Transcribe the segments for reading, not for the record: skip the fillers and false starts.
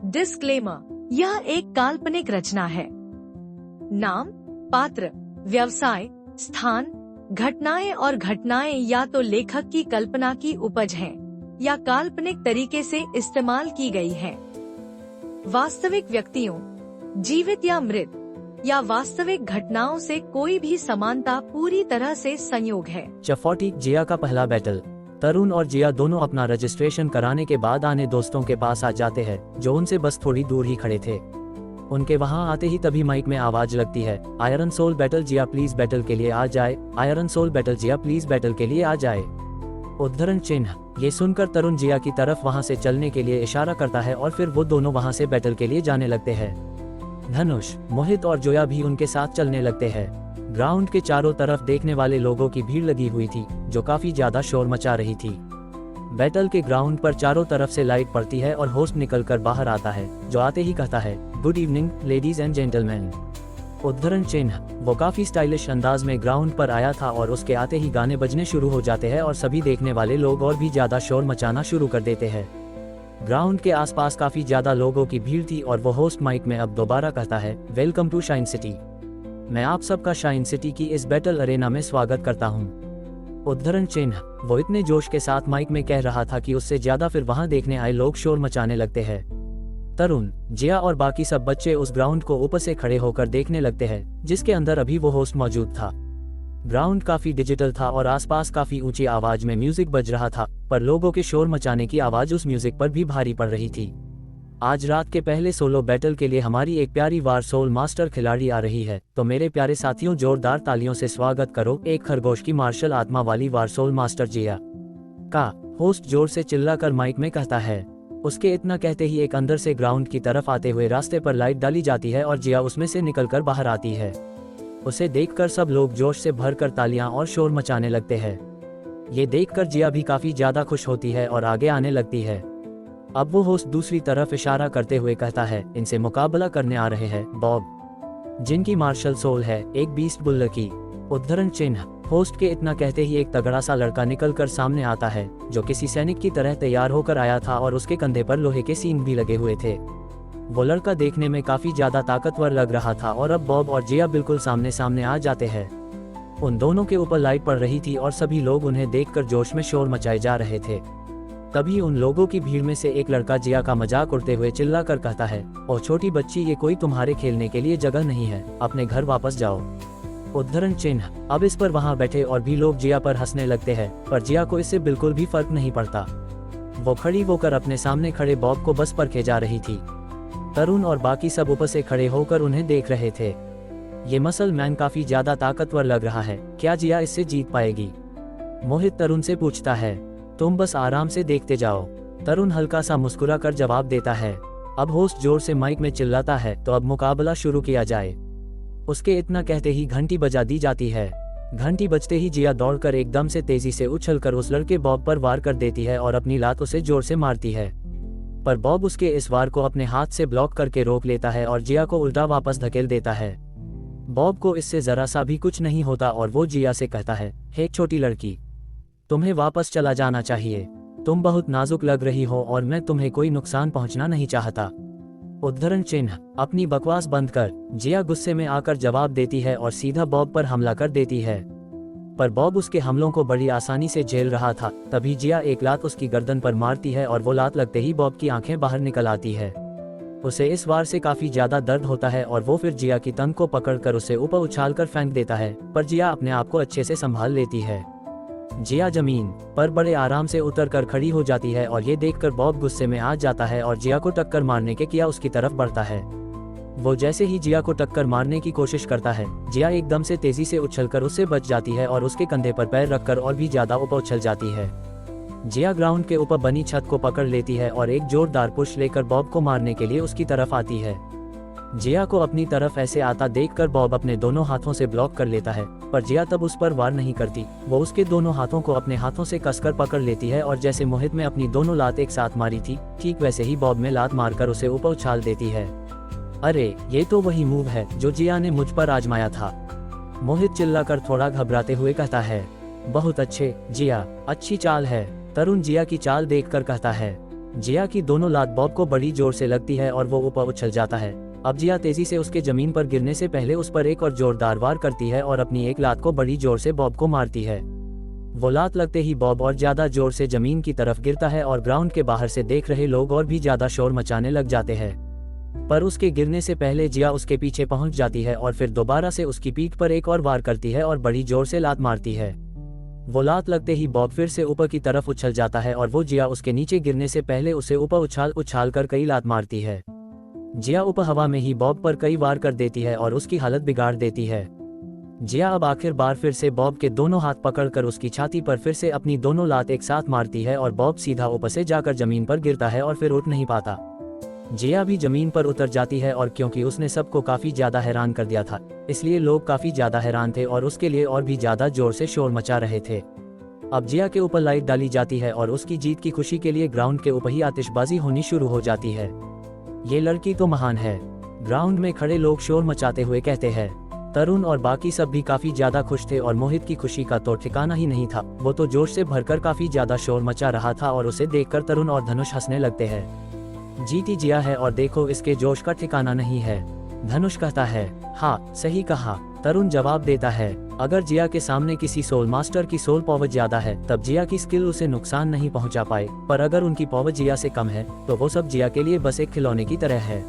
Disclaimer, यह एक काल्पनिक रचना है। नाम, पात्र, व्यवसाय, स्थान, घटनाएं और घटनाएं या तो लेखक की कल्पना की उपज हैं या काल्पनिक तरीके से इस्तेमाल की गई हैं। वास्तविक व्यक्तियों, जीवित या मृत, या वास्तविक घटनाओं से कोई भी समानता पूरी तरह से संयोग है। चफौटी जिया का पहला बैटल। तरुण और जिया दोनों अपना रजिस्ट्रेशन कराने के बाद आने दोस्तों के पास आ जाते हैं, जो उनसे बस थोड़ी दूर ही खड़े थे। उनके वहां आते ही तभी माइक में आवाज लगती है, iron soul battle Jiya please battle के लिए आ जाए, iron soul battle Jiya please battle के लिए आ जाए। उद्धरण चिन्ह। ये सुनकर तरुण जिया की तरफ वहां से चलने के लिए इशारा करता है और फिर वो दोनों वहां से बैटल के लिए जाने लगते हैं। धनुष, मोहित और जोया भी उनके साथ चलने लगते हैं। ग्राउंड के चारों तरफ देखने वाले लोगों की भीड़ लगी हुई थी, जो काफी ज्यादा शोर मचा रही थी। बैटल के ग्राउंड पर चारों तरफ से लाइट पड़ती है और होस्ट निकलकर बाहर आता है, जो आते ही कहता है, good evening ladies and gentleman. उद्धरण चिन्ह। वो काफी स्टाइलिश अंदाज में ग्राउंड पर आया था और उसके आते ही गाने बजने शुरू हो जाते हैं और सभी देखने वाले लोग और भी ज्यादा शोर मचाना शुरू कर देते हैं। ग्राउंड के आसपास काफी ज्यादा लोगों की भीड़ थी और वो होस्ट माइक में अब दोबारा कहता है, वेलकम टू शाइन सिटी। मैं आप सबका शाइन सिटी की इस बैटल अरेना में स्वागत करता हूँ। उद्धरण चिन्ह। वो इतने जोश के साथ माइक में कह रहा था कि उससे ज्यादा फिर वहां देखने आए लोग शोर मचाने लगते हैं। तरुण, जिया और बाकी सब बच्चे उस ग्राउंड को ऊपर से खड़े होकर देखने लगते हैं, जिसके अंदर अभी वो होस्ट मौजूद था। ग्राउंड काफी डिजिटल था और आसपास काफी ऊंची आवाज में म्यूजिक बज रहा था, पर लोगों के शोर मचाने की आवाज उस म्यूजिक पर भी भारी पड़ रही थी। आज रात के पहले सोलो बैटल के लिए हमारी एक प्यारी वार सोल मास्टर खिलाड़ी आ रही है, तो मेरे प्यारे साथियों जोरदार तालियों से स्वागत करो एक खरगोश की मार्शल आत्मा वाली वार सोल मास्टर जिया का। होस्ट जोर से चिल्लाकर माइक में कहता है। उसके इतना कहते ही एक अंदर से ग्राउंड की तरफ आते हुए रास्ते पर लाइट डाली जाती है और जिया उसमें से निकलकर बाहर आती है। उसे देखकर सब लोग जोश से भरकर तालियां और शोर मचाने लगते हैं। ये देखकर जिया भी काफी ज्यादा खुश होती है और आगे आने लगती है। अब वो होस्ट दूसरी तरफ इशारा करते हुए कहता है, इनसे मुकाबला करने आ रहे हैं बॉब, जिनकी मार्शल सोल है एक बीस्ट बुल्लर की। उद्धरण चिन्ह। होस्ट के इतना कहते ही एक तगड़ा सा लड़का निकलकर सामने आता है, जो किसी सैनिक की तरह तैयार होकर आया था और उसके कंधे पर लोहे के सींग भी लगे हुए थे। वो लड़का देखने में काफी ज्यादा ताकतवर लग रहा था और अब बॉब और जिया बिल्कुल सामने सामने आ जाते हैं। उन दोनों के ऊपर लाइट पड़ रही थी और सभी लोग उन्हें देखकर जोश में शोर मचाए जा रहे थे। तभी उन लोगों की भीड़ में से एक लड़का जिया का मजाक उड़ाते हुए चिल्लाकर कहता है, ओ छोटी बच्ची, ये कोई तुम्हारे खेलने के लिए जगह नहीं है, अपने घर वापस जाओ। उद्धरण चिन्ह। अब इस पर वहां बैठे और भी लोग जिया पर हंसने लगते हैं, पर जिया को इससे बिल्कुल भी फर्क नहीं पड़ता। वो खड़ी होकर अपने सामने खड़े बॉब को बस पर जा रही थी। तरुण और बाकी सब ऊपर से खड़े होकर उन्हें देख रहे थे। ये मसल मैन काफी ज्यादा ताकतवर लग रहा है, क्या जिया इससे जीत पाएगी? मोहित तरुण से पूछता है। तुम बस आराम से देखते जाओ, तरुण हल्का सा मुस्कुरा कर जवाब देता है। अब होस्ट जोर से माइक में चिल्लाता है, तो अब मुकाबला शुरू किया जाए। उसके इतना कहते ही घंटी बजा दी जाती है। घंटी बजते ही जिया दौड़कर एकदम से तेजी से उछलकर उस लड़के बॉब पर वार कर देती है और अपनी लात उसे जोर से मारती है, पर बॉब उसके इस वार को अपने हाथ से ब्लॉक करके रोक लेता है और जिया को उल्टा वापस धकेल देता है। बॉब को इससे जरा सा भी कुछ नहीं होता और वो जिया से कहता है, हे छोटी लड़की, तुम्हें वापस चला जाना चाहिए, तुम बहुत नाजुक लग रही हो और मैं तुम्हें कोई नुकसान पहुंचना नहीं चाहता। उद्धरण चिन्ह। अपनी बकवास बंद कर, जिया गुस्से में आकर जवाब देती है और सीधा बॉब पर हमला कर देती है, पर बॉब उसके हमलों को बड़ी आसानी से झेल रहा था। तभी जिया एक लात उसकी गर्दन पर मारती है और वो लात लगते ही बॉब की आंखें बाहर निकल आती है। उसे इस वार से काफी ज्यादा दर्द होता है और वो फिर जिया की तंग को पकड़कर उसे ऊपर उछालकर फेंक देता है, पर जिया अपने आप को अच्छे से संभाल लेती है। जिया जमीन पर बड़े आराम से उतर कर खड़ी हो जाती है और ये देखकर बॉब गुस्से में आ जाता है और जिया को टक्कर मारने के किया उसकी तरफ बढ़ता है। वो जैसे ही जिया को टक्कर मारने की कोशिश करता है, जिया एकदम से तेजी से उछलकर उससे बच जाती है और उसके कंधे पर पैर रखकर और भी ज्यादा ऊपर उछल जाती है। जिया ग्राउंड के ऊपर बनी छत को पकड़ लेती है और एक जोरदार पुश लेकर बॉब को मारने के लिए उसकी तरफ आती है। जिया को अपनी तरफ ऐसे आता देखकर बॉब अपने दोनों हाथों से ब्लॉक कर लेता है, पर जिया तब उस पर वार नहीं करती। वो उसके दोनों हाथों को अपने हाथों से कसकर पकड़ लेती है और जैसे मोहित में अपनी दोनों लात एक साथ मारी थी, ठीक वैसे ही बॉब में लात मारकर उसे ऊपर उछाल देती है। अरे ये तो वही मूव है जो जिया ने मुझ पर आजमाया था, मोहित चिल्लाकर थोड़ा घबराते हुए कहता है। बहुत अच्छे जिया, अच्छी चाल है, तरुण जिया की चाल देखकर कहता है। जिया की दोनों लात बॉब को बड़ी जोर से लगती है और वो ऊपर उछल जाता है। अब जिया तेजी से उसके जमीन पर गिरने से पहले उस पर एक और जोरदार वार करती है और अपनी एक लात को बड़ी जोर से बॉब को मारती है। वो लात लगते ही बॉब और ज्यादा जोर से जमीन की तरफ गिरता है और ग्राउंड के बाहर से देख रहे लोग और भी ज्यादा शोर मचाने लग जाते हैं। पर उसके गिरने से पहले जिया उसके पीछे पहुंच जाती है और फिर दोबारा से उसकी पीठ पर एक और वार करती है और बड़ी जोर से लात मारती है। वो लात लगते ही बॉब फिर से ऊपर की तरफ उछल जाता है और वो जिया उसके नीचे गिरने से पहले उसे ऊपर उछाल कर कई लात मारती है। जिया ऊपर हवा में ही बॉब पर कई वार कर देती है और उसकी हालत बिगाड़ देती है। जिया अब आखिर बार फिर से बॉब के दोनों हाथ पकड़कर उसकी छाती पर फिर से अपनी दोनों लात एक साथ मारती है और बॉब सीधा ऊपर से जाकर जमीन पर गिरता है और फिर उठ नहीं पाता। जिया भी जमीन पर उतर जाती है और क्योंकि उसने सबको काफी ज्यादा हैरान कर दिया था, इसलिए लोग काफी ज्यादा हैरान थे और उसके लिए और भी ज्यादा जोर से शोर मचा रहे थे। अब जिया के ऊपर लाइट डाली जाती है और उसकी जीत की खुशी के लिए ग्राउंड के ऊपर ही आतिशबाजी होनी शुरू हो जाती है। ये लड़की तो महान है, ग्राउंड में खड़े लोग शोर मचाते हुए कहते हैं। तरुण और बाकी सब भी काफी ज्यादा खुश थे और मोहित की खुशी का तो ठिकाना ही नहीं था। वो तो जोश से भरकर काफी ज्यादा शोर मचा रहा था और उसे देखकर तरुण और धनुष हंसने लगते हैं। जीती जिया है और देखो इसके जोश का ठिकाना नहीं है, धनुष कहता है। हाँ सही कहा, तरुण जवाब देता है। अगर जिया के सामने किसी सोल मास्टर की सोल पावर ज्यादा है तब जिया की स्किल उसे नुकसान नहीं पहुंचा पाए, पर अगर उनकी पावर जिया से कम है तो वो सब जिया के लिए बस एक खिलौने की तरह है।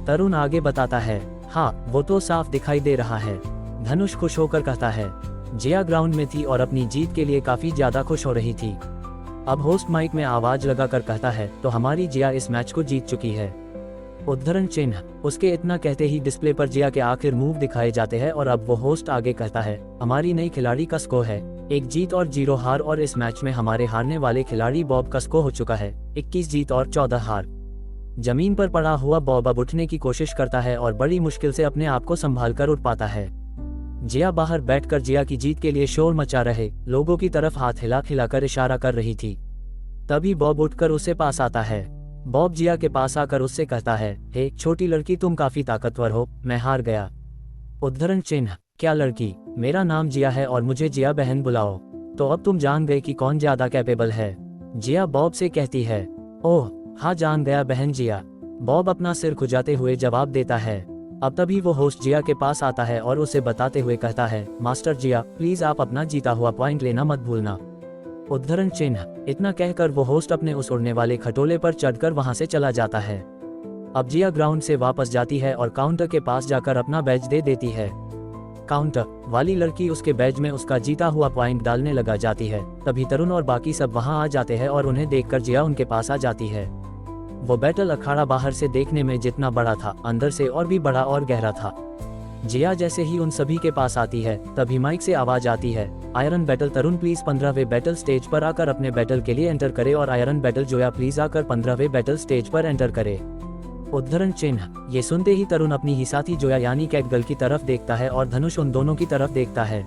तरुण आगे बताता है। हाँ वो तो साफ दिखाई दे रहा है, धनुष खुश होकर कहता है। जिया ग्राउंड में थी और अपनी जीत के लिए काफी ज्यादा खुश हो रही थी। अब होस्ट माइक में आवाज लगाकर कहता है, तो हमारी जिया इस मैच को जीत चुकी है। उद्धरण चिन्ह। उसके इतना कहते ही डिस्प्ले पर जिया के आखिर मूव दिखाए जाते हैं और अब वो होस्ट आगे कहता है, हमारी नई खिलाड़ी का स्कोर है 1 जीत और 0 हार और इस मैच में हमारे हारने वाले खिलाड़ी बॉब का स्कोर हो चुका है 21 जीत और 14 हार। जमीन पर पड़ा हुआ बॉब अब उठने की कोशिश करता है और बड़ी मुश्किल से अपने आप को संभाल कर उठ पाता है। जिया बाहर बैठकर जिया की जीत के लिए शोर मचा रहे लोगों की तरफ हाथ हिला खिलाकर इशारा कर रही थी। तभी बॉब उठकर उसे पास आता है। बॉब जिया के पास आकर उससे कहता है, हे छोटी लड़की तुम काफी ताकतवर हो, मैं हार गया। उद्धरण चिन्ह। क्या लड़की? मेरा नाम जिया है और मुझे जिया बहन बुलाओ। तो अब तुम जान गए कि कौन ज्यादा कैपेबल है, जिया बॉब से कहती है। ओह हाँ जान गया बहन जिया, बॉब अपना सिर खुजाते हुए जवाब देता है। अब तभी वो होस्ट जिया के पास आता है और उसे बताते हुए कहता है, मास्टर जिया प्लीज आप अपना जीता हुआ पॉइंट लेना मत भूलना। उद्धरण चिन्ह। इतना कहकर वो होस्ट अपने उस उड़ने वाले खटोले पर चढ़कर वहां से चला जाता है। अब जिया ग्राउंड से वापस जाती है और काउंटर के पास जाकर अपना बैज दे देती है। काउंटर वाली लड़की उसके बैज में उसका जीता हुआ पॉइंट डालने लगा जाती है। तभी तरुण और बाकी सब वहां आ जाते हैं और उन्हें देखकर जिया उनके पास आ जाती है। वो बैटल अखाड़ा बाहर से देखने में जितना बड़ा था अंदर से और भी बड़ा और गहरा था। जिया जैसे ही उन सभी के पास आती है तभी माइक से आवाज आती है, आयरन बैटल तरुण प्लीज 15वें बैटल स्टेज पर आकर अपने बैटल के लिए एंटर करे और आयरन बैटल जोया प्लीज आकर 15वें बैटल स्टेज पर एंटर करे। उद्धरण चिन्ह। ये सुनते ही तरुण अपनी ही साथी जोया यानी कैटगर्ल की तरफ देखता है और धनुष उन दोनों की तरफ देखता है।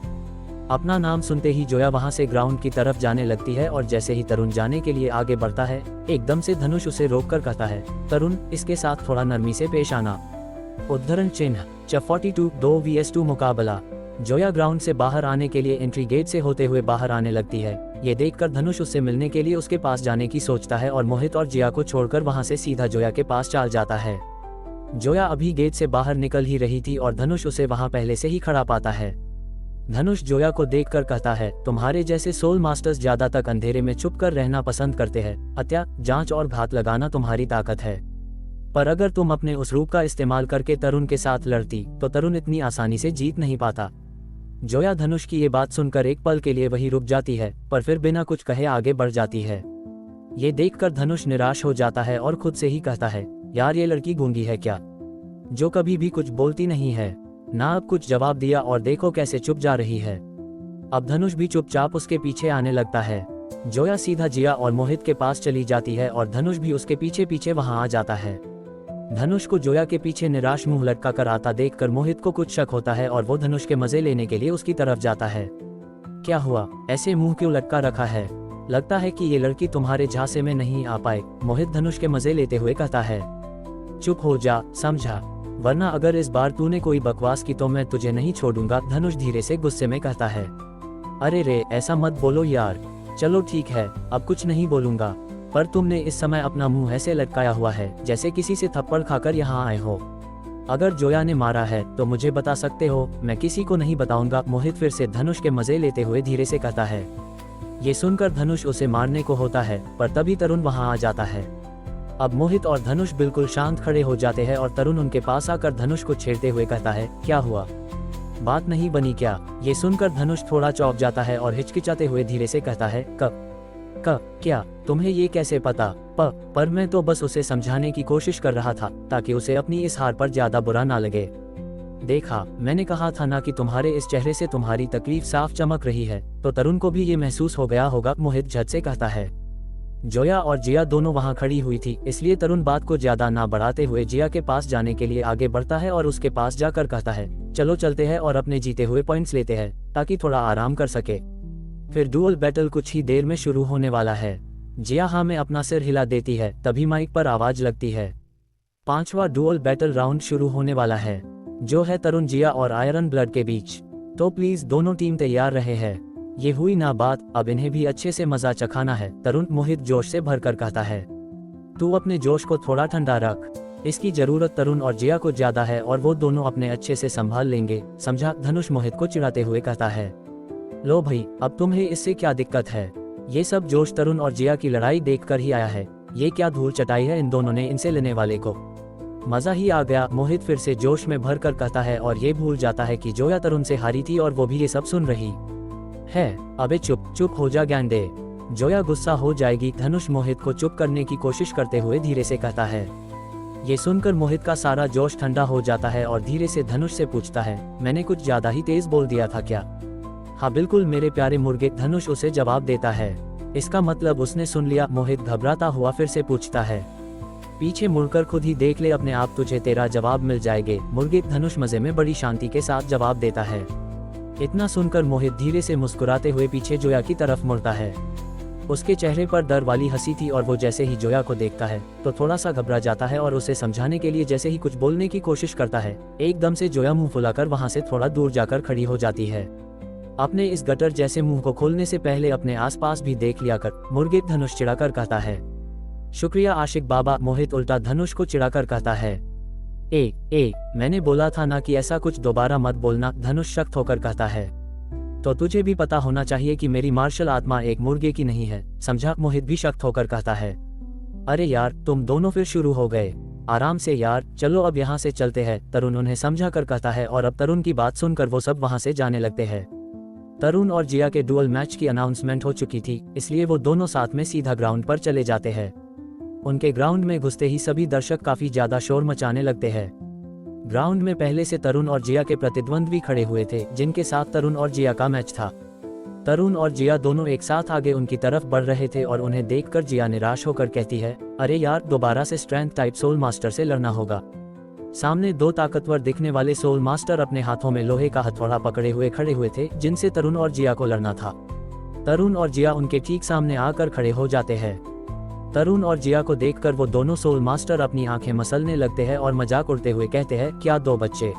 अपना नाम सुनते ही जोया वहां से ग्राउंड की तरफ जाने लगती है और जैसे ही तरुण जाने के लिए आगे बढ़ता है एकदम से धनुष उसे रोककर कहता है, तरुण इसके साथ थोड़ा नरमी से पेश आना। उद्धरण चिन्ह। 42 2 vs 2 मुकाबला। जोया ग्राउंड से बाहर आने के लिए एंट्री गेट से होते हुए बाहर आने लगती है। ये देखकर धनुष उससे मिलने के लिए उसके पास जाने की सोचता है और मोहित और जिया को छोड़कर वहां से सीधा जोया के पास चल जाता है। जोया अभी गेट से बाहर निकल ही रही थी और धनुष उसे वहां पहले से ही खड़ा पाता है। धनुष जोया को देखकर कहता है, तुम्हारे जैसे सोल मास्टर्स ज्यादा तक अंधेरे में छुप कर रहना पसंद करते हैं। हत्या, जांच और घात लगाना तुम्हारी ताकत है, पर अगर तुम अपने उस रूप का इस्तेमाल करके तरुण के साथ लड़ती तो तरुण इतनी आसानी से जीत नहीं पाता। जोया धनुष की ये बात सुनकर एक पल के लिए वही रुक जाती है, पर फिर बिना कुछ कहे आगे बढ़ जाती है। ये देखकर धनुष निराश हो जाता है और खुद से ही कहता है, यार ये लड़की गूंगी है क्या, जो कभी भी कुछ बोलती नहीं है, ना अब कुछ जवाब दिया और देखो कैसे चुप जा रही है। अब धनुष भी चुपचाप उसके पीछे आने लगता है। जोया सीधा जिया और मोहित के पास चली जाती है और धनुष भी उसके पीछे पीछे वहां आ जाता है। धनुष को जोया के पीछे निराश मुंह लटका कर आता देखकर मोहित को कुछ शक होता है और वो धनुष के मजे लेने के लिए उसकी तरफ जाता है। क्या हुआ, ऐसे मुंह क्यों लटका रखा है, लगता है कि ये लड़की तुम्हारे झांसे में नहीं आ पाए, मोहित धनुष के मजे लेते हुए कहता है। चुप हो जा, समझा, वरना अगर इस बार तूने कोई बकवास की तो मैं तुझे नहीं छोड़ूंगा, धनुष धीरे से गुस्से में कहता है। अरे रे ऐसा मत बोलो यार, चलो ठीक है अब कुछ नहीं बोलूंगा, पर तुमने इस समय अपना मुंह ऐसे लटकाया हुआ है जैसे किसी से थप्पड़ खाकर यहाँ आए हो। अगर जोया ने मारा है तो मुझे बता सकते हो। मैं किसी को नहीं बताऊंगा। मोहित फिर से धनुष के मजे लेते हुए धीरे से कहता है। ये सुनकर धनुष उसे मारने को होता है, पर तभी तरुण वहां आ जाता है। अब मोहित और धनुष बिल्कुल शांत खड़े हो जाते हैं और तरुण उनके पास आकर धनुष को छेड़ते हुए कहता है, क्या हुआ, बात नहीं बनी क्या? ये सुनकर धनुष थोड़ा चौंक जाता है और हिचकिचाते हुए धीरे से कहता है, क्या तुम्हें ये कैसे पता? पर मैं तो बस उसे समझाने की कोशिश कर रहा था ताकि उसे अपनी इस हार पर ज्यादा बुरा ना लगे। देखा, मैंने कहा था ना कि तुम्हारे इस चेहरे से तुम्हारी तकलीफ साफ चमक रही है। तो तरुण को भी ये महसूस हो गया होगा। मोहित झट से कहता है। जोया और जिया दोनों वहां खड़ी हुई थी, इसलिए तरुण बात को ज्यादा ना बढ़ाते हुए जिया के पास जाने के लिए आगे बढ़ता है और उसके पास जाकर कहता है, चलो चलते हैं और अपने जीते हुए पॉइंट्स लेते हैं ताकि थोड़ा आराम कर सके। फिर डुअल बैटल कुछ ही देर में शुरू होने वाला है। जिया हाँ में अपना सिर हिला देती है, तभी माइक पर आवाज लगती है, 5वां डुअल बैटल राउंड शुरू होने वाला है, जो है तरुण, जिया और आयरन ब्लड के बीच। तो प्लीज दोनों टीम तैयार रहे हैं। ये हुई ना बात, अब इन्हें भी अच्छे से मजा चखाना है। तरुण मोहित जोश से भरकर कहता है, तू अपने जोश को थोड़ा ठंडा रख, इसकी जरूरत तरुण और जिया को ज्यादा है और वो दोनों अपने अच्छे से संभाल लेंगे, समझा? धनुष मोहित को चिढ़ाते हुए कहता है। लो भाई, अब तुम्हें इससे क्या दिक्कत है? ये सब जोश तरुण और जिया की लड़ाई देखकर ही आया है। ये क्या धूल चटाई है इन दोनों ने इनसे लेने वाले को। मजा ही आ गया, मोहित फिर से जोश में भरकर कहता है और ये भूल जाता है कि जोया तरुण से हारी थी और वो भी ये सब सुन रही है। अबे चुप हो जा गैंडे, जोया गुस्सा हो जाएगी। धनुष मोहित को चुप करने की कोशिश करते हुए धीरे से कहता है। ये सुनकर मोहित का सारा जोश ठंडा हो जाता है और धीरे से धनुष से पूछता है, मैंने कुछ ज्यादा ही तेज बोल दिया था क्या? हाँ बिल्कुल मेरे प्यारे मुर्गे, धनुष उसे जवाब देता है। इसका मतलब उसने सुन लिया? मोहित घबराता हुआ फिर से पूछता है। पीछे मुड़कर खुद ही देख ले अपने आप, तुझे तेरा जवाब मिल जाएगा मुर्गे, धनुष मजे में बड़ी शांति के साथ जवाब देता है। इतना सुनकर मोहित धीरे से मुस्कुराते हुए पीछे जोया की तरफ मुड़ता है। उसके चेहरे पर डर वाली हंसी थी और वो जैसे ही जोया को देखता है तो थोड़ा सा घबरा जाता है और उसे समझाने के लिए जैसे ही कुछ बोलने की कोशिश करता है, एकदम से जोया मुंह फुलाकर वहां से थोड़ा दूर जाकर खड़ी हो जाती है। अपने इस गटर जैसे मुंह को खोलने से पहले अपने आसपास भी देख लिया कर, मुर्गे, धनुष चिढ़ाकर कहता है। शुक्रिया आशिक बाबा, मोहित उल्टा धनुष को चिढ़ाकर कहता है। मैंने बोला था ना कि ऐसा कुछ दोबारा मत बोलना, धनुष सख्त होकर कहता है। तो तुझे भी पता होना चाहिए कि मेरी मार्शल आत्मा एक मुर्गे की नहीं है, समझा? मोहित भी सख्त होकर कहता है। अरे यार, तुम दोनों फिर शुरू हो गए। आराम से यार, चलो अब यहाँ से चलते हैं, तरुण उन्हें समझा कर कहता है और अब तरुण की बात सुनकर वो सब वहाँ से जाने लगते हैं। तरुण और जिया के डुअल मैच की अनाउंसमेंट हो चुकी थी, इसलिए वो दोनों साथ में सीधा ग्राउंड पर चले जाते हैं। उनके ग्राउंड में घुसते ही सभी दर्शक काफी ज्यादा शोर मचाने लगते हैं। ग्राउंड में पहले से तरुण और जिया के प्रतिद्वंद्वी खड़े हुए थे, जिनके साथ तरुण और जिया का मैच था। तरुण और जिया दोनों एक साथ आगे उनकी तरफ बढ़ रहे थे और उन्हें देखकर जिया निराश होकर कहती है, अरे यार, दोबारा से स्ट्रेंथ टाइप सोल मास्टर से लड़ना होगा। सामने दो ताकतवर दिखने वाले सोल मास्टर अपने हाथों में लोहे का हथौड़ा पकड़े हुए खड़े हुए थे, जिनसे तरुण और जिया को लड़ना था। तरुण और जिया उनके ठीक सामने आकर खड़े हो जाते हैं। तरुण और जिया को देखकर वो दोनों सोल मास्टर अपनी आंखें मसलने लगते हैं और मजाक उड़ते हुए कहते हैं, क्या दो बच्चे?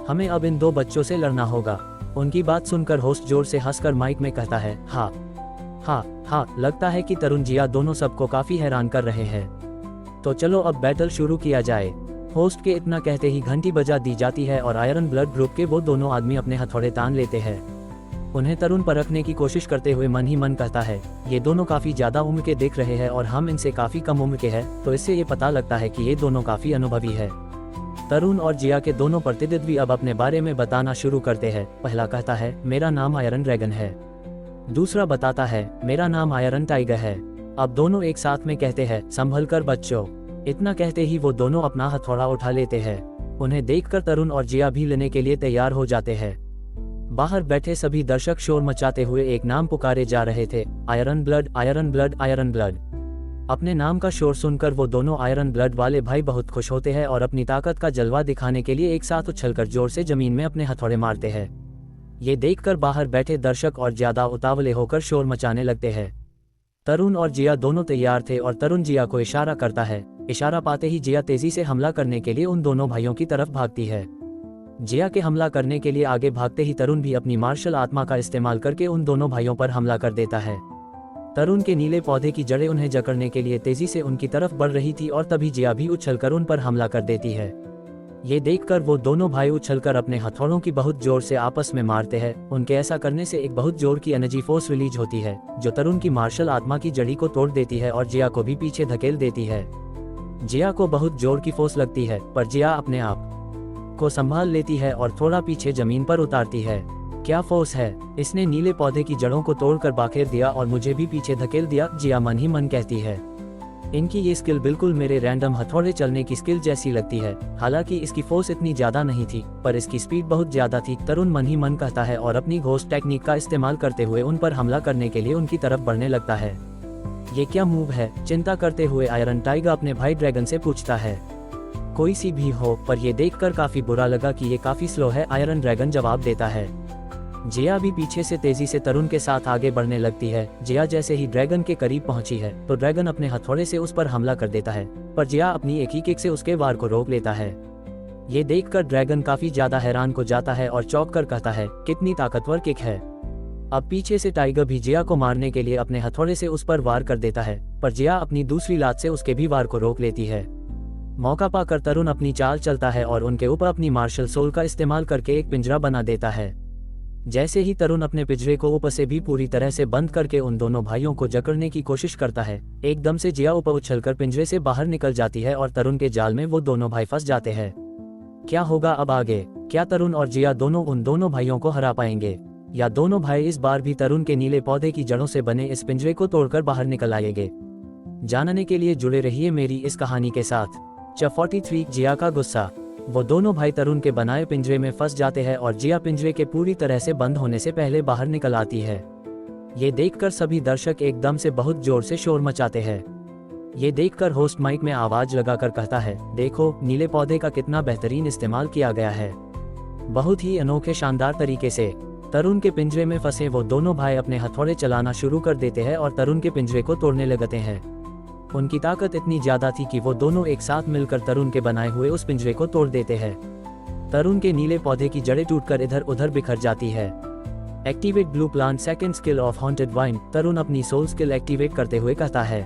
हमें अब इन दो बच्चों से लड़ना होगा। उनकी बात सुनकर होस्ट जोर से हंसकर माइक में कहता है, हाँ, लगता है कि तरुण जिया दोनों सबको काफी हैरान कर रहे हैं। तो चलो अब बैटल शुरू किया जाए। होस्ट के इतना कहते ही घंटी बजा दी जाती है और आयरन ब्लड ग्रुप के वो दोनों आदमी अपने हथौड़े तान लेते हैं। उन्हें तरुण परखने की कोशिश करते हुए मन ही मन कहता है, ये दोनों काफी ज्यादा उम्र के दिख रहे हैं और हम इनसे काफी कम उम्र के हैं, तो इससे ये पता लगता है कि ये दोनों काफी अनुभवी है। तरुण और जिया के दोनों प्रतिद्वंद्वी अब अपने बारे में बताना शुरू करते हैं। पहला कहता है, मेरा नाम आयरन ड्रैगन है। दूसरा बताता है, मेरा नाम आयरन टाइगर है। अब दोनों एक साथ में कहते हैं, संभल कर बच्चों। इतना कहते ही वो दोनों अपना हथौड़ा उठा लेते हैं। उन्हें देखकर तरुण और जिया भी लेने के लिए तैयार हो जाते हैं। बाहर बैठे सभी दर्शक शोर मचाते हुए एक नाम पुकारे जा रहे थे, iron blood, iron blood, iron blood. अपने नाम का शोर सुनकर वो दोनों आयरन ब्लड वाले भाई बहुत खुश होते हैं और अपनी ताकत का जलवा दिखाने के लिए एक साथ उछलकर जोर से जमीन में अपने हथौड़े मारते हैं। ये देखकर बाहर बैठे दर्शक और ज्यादा उतावले होकर शोर मचाने लगते हैं। तरुण और जिया दोनों तैयार थे और तरुण जिया को इशारा करता है। इशारा पाते ही जिया तेजी से हमला करने के लिए उन दोनों भाइयों की तरफ भागती है। जिया के हमला करने के लिए आगे भागते ही तरुण भी अपनी मार्शल आत्मा का इस्तेमाल करके उन दोनों भाइयों पर हमला कर देता है। तरुण के नीले पौधे की जड़ें उन्हें जकड़ने के लिए तेजी से उनकी तरफ बढ़ रही थी और तभी जिया भी उछलकर उन पर हमला कर देती है। ये देखकर वो दोनों भाई उछलकर अपने हथौड़ों की बहुत जोर से आपस में मारते हैं। उनके ऐसा करने से एक बहुत जोर की एनर्जी फोर्स रिलीज होती है जो तरुण की मार्शल आत्मा की जड़ी को तोड़ देती है और जिया को भी पीछे धकेल देती है। जिया को बहुत जोर की फोर्स लगती है पर जिया अपने आप को संभाल लेती है और थोड़ा पीछे जमीन पर उतारती है। क्या फोर्स है, इसने नीले पौधे की जड़ों को तोड़कर बाखेर दिया और मुझे भी पीछे धकेल दिया, जिया मन ही मन कहती है। इनकी ये स्किल बिल्कुल मेरे रैंडम हथौड़े चलने की स्किल जैसी लगती है। हालांकि इसकी फोर्स इतनी ज्यादा नहीं थी पर इसकी स्पीड बहुत ज्यादा थी, तरुण मन ही मन कहता है और अपनी घोस्ट टेक्निक का इस्तेमाल करते हुए उन पर हमला करने के लिए उनकी तरफ बढ़ने लगता है। ये क्या मूव है, चिंता करते हुए आयरन टाइगर अपने भाई ड्रैगन से पूछता है। कोई सी भी हो, पर यह देखकर काफी बुरा लगा कि ये काफी स्लो है, आयरन ड्रैगन जवाब देता है। जिया भी पीछे से तेजी से तरुण के साथ आगे बढ़ने लगती है। जिया जैसे ही ड्रैगन के करीब पहुंची है तो ड्रैगन अपने हथौड़े से उस पर हमला कर देता है, पर जिया अपनी एक ही किक से उसके वार को रोक लेता है। ये देखकर ड्रैगन काफी ज्यादा हैरान हो जाता है और चौंक कर कहता है, कितनी ताकतवर किक है। अब पीछे से टाइगर भी जिया को मारने के लिए अपने हथौड़े से उस पर वार कर देता है, पर जिया अपनी दूसरी लात से उसके भी वार को रोक लेती है। मौका पाकर तरुण अपनी चाल चलता है और उनके ऊपर अपनी मार्शल सोल का इस्तेमाल करके एक पिंजरा बना देता है। जैसे ही तरुण अपने पिंजरे को ऊपर से भी पूरी तरह से बंद करके उन दोनों भाइयों को जकड़ने की कोशिश करता है, एकदम से जिया ऊपर उछलकर पिंजरे से बाहर निकल जाती है और तरुण के जाल में वो दोनों भाई फंस जाते हैं। क्या होगा अब आगे, क्या तरुण और जिया दोनों उन दोनों भाइयों को हरा पाएंगे या दोनों भाई इस बार भी तरुण के नीले पौधे की जड़ों से बने इस पिंजरे को तोड़कर बाहर निकल आएंगे? जानने के लिए जुड़े रहिए मेरी इस कहानी के साथ। चैप्टर 43 जिया का गुस्सा। वो दोनों भाई तरुण के बनाए पिंजरे में फंस जाते हैं और जिया पिंजरे के पूरी तरह से बंद होने से पहले बाहर निकल आती है। ये देखकर सभी दर्शक एकदम से बहुत जोर से शोर मचाते हैं। ये देखकर होस्ट माइक में आवाज लगाकर कहता है, देखो नीले पौधे का कितना बेहतरीन इस्तेमाल किया गया है, बहुत ही अनोखे शानदार तरीके से। तरुण के पिंजरे में फंसे वो दोनों भाई अपने हथौड़े चलाना शुरू कर देते हैं और तरुण के पिंजरे को तोड़ने लगते हैं। उनकी ताकत इतनी ज्यादा थी कि वो दोनों एक साथ मिलकर तरुण के बनाए हुए उस पिंजरे को तोड़ देते हैं। तरुण के नीले पौधे की जड़ें टूटकर इधर उधर बिखर जाती है। Activate blue plant second skill of haunted vine, Tarun अपनी सोल स्किल एक्टिवेट करते हुए कहता है।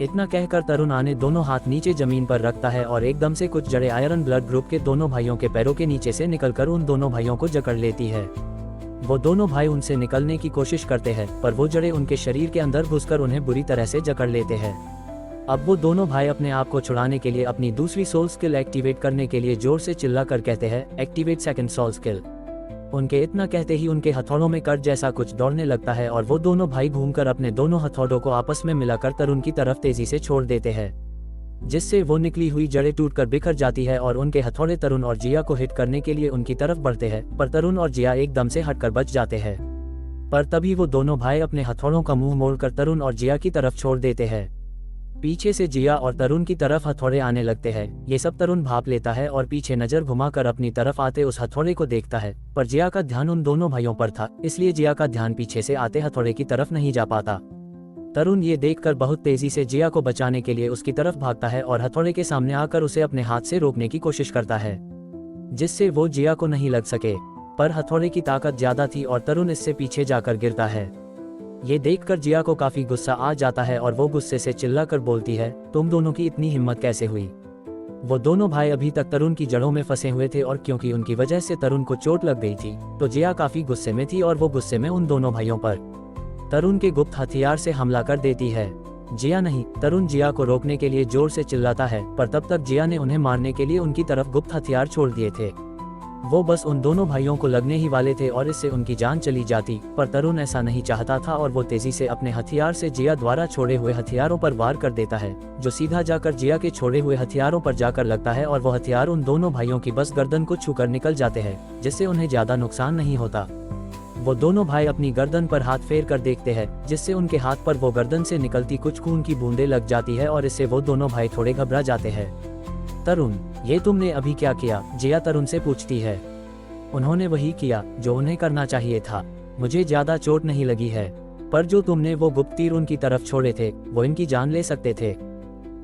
इतना कहकर तरुण आने दोनों हाथ नीचे जमीन पर रखता है और एकदम से कुछ जड़ें आयरन ब्लड ग्रुप के दोनों भाइयों के पैरों के नीचे से निकलकर उन दोनों भाइयों को जकड़ लेती है। वो दोनों भाई उनसे निकलने की कोशिश करते हैं पर वो जड़ें उनके शरीर के अंदर घुसकर उन्हें बुरी तरह से जकड़ लेते हैं। अब वो दोनों भाई अपने आप को छुड़ाने के लिए अपनी दूसरी सोल स्किल एक्टिवेट करने के लिए जोर से चिल्ला कर कहते हैं, एक्टिवेट सेकंड सोल स्किल। उनके इतना कहते ही उनके हथौड़ों में कट जैसा कुछ दौड़ने लगता है और वो दोनों भाई घूमकर अपने दोनों हथौड़ों को आपस में मिलाकर तरुण की तरफ तेजी से छोड़ देते हैं, जिससे वो निकली हुई जड़ें टूटकर बिखर जाती है और उनके हथौड़े तरुण और जिया को हिट करने के लिए उनकी तरफ बढ़ते हैं, पर तरुण और जिया एकदम से हटकर बच जाते हैं। पर तभी वो दोनों भाई अपने हथौड़ों का मुंह मोड़कर तरुण और जिया की तरफ छोड़ देते हैं। पीछे से जिया और तरुण की तरफ हथौड़े आने लगते हैं। ये सब तरुण भाप लेता है और पीछे नजर घुमाकर अपनी तरफ आते उस हथौड़े को देखता है, पर जिया का ध्यान उन दोनों भाइयों पर था, इसलिए जिया का ध्यान पीछे से आते हथौड़े की तरफ नहीं जा पाता। तरुण ये देखकर बहुत तेजी से जिया को बचाने के लिए उसकी तरफ भागता है और हथौड़े के सामने आकर उसे अपने हाथ से रोकने की कोशिश करता है, जिससे वो जिया को नहीं लग सके। पर हथौड़े की ताकत ज्यादा थी और तरुण इससे पीछे जाकर गिरता है। ये देखकर जिया को काफी गुस्सा आ जाता है और वो गुस्से से चिल्लाकर बोलती है, तुम दोनों की इतनी हिम्मत कैसे हुई? वो दोनों भाई अभी तक तरुण की जड़ों में फंसे हुए थे और क्योंकि उनकी वजह से तरुण को चोट लग गई थी तो जिया काफी गुस्से में थी और वो गुस्से में उन दोनों भाइयों पर तरुण के गुप्त हथियार से हमला कर देती है। जिया नहीं, तरुण जिया को रोकने के लिए जोर से चिल्लाता है, पर तब तक जिया ने उन्हें मारने के लिए उनकी तरफ गुप्त हथियार छोड़ दिए थे। वो बस उन दोनों भाइयों को लगने ही वाले थे और इससे उनकी जान चली जाती, पर तरुण ऐसा नहीं चाहता था और वो तेजी से अपने हथियार से जिया द्वारा छोड़े हुए हथियारों पर वार कर देता है, जो सीधा जाकर जिया के छोड़े हुए हथियारों पर जाकर लगता है और वो हथियार उन दोनों भाइयों की बस गर्दन को छूकर निकल जाते हैं, जिससे उन्हें ज्यादा नुकसान नहीं होता। वो दोनों भाई अपनी गर्दन पर हाथ फेर कर देखते हैं, जिससे उनके हाथ पर वो गर्दन से निकलती कुछ खून की बूंदें लग जाती है और इससे वो दोनों भाई थोड़े घबरा जाते हैं। तरुण, ये तुमने अभी क्या किया? जिया तरुण से पूछती है। उन्होंने वही किया जो उन्हें करना चाहिए था, मुझे ज्यादा चोट नहीं लगी है, पर जो तुमने वो गुप्त तीर उनकी तरफ छोड़े थे वो इनकी जान ले सकते थे।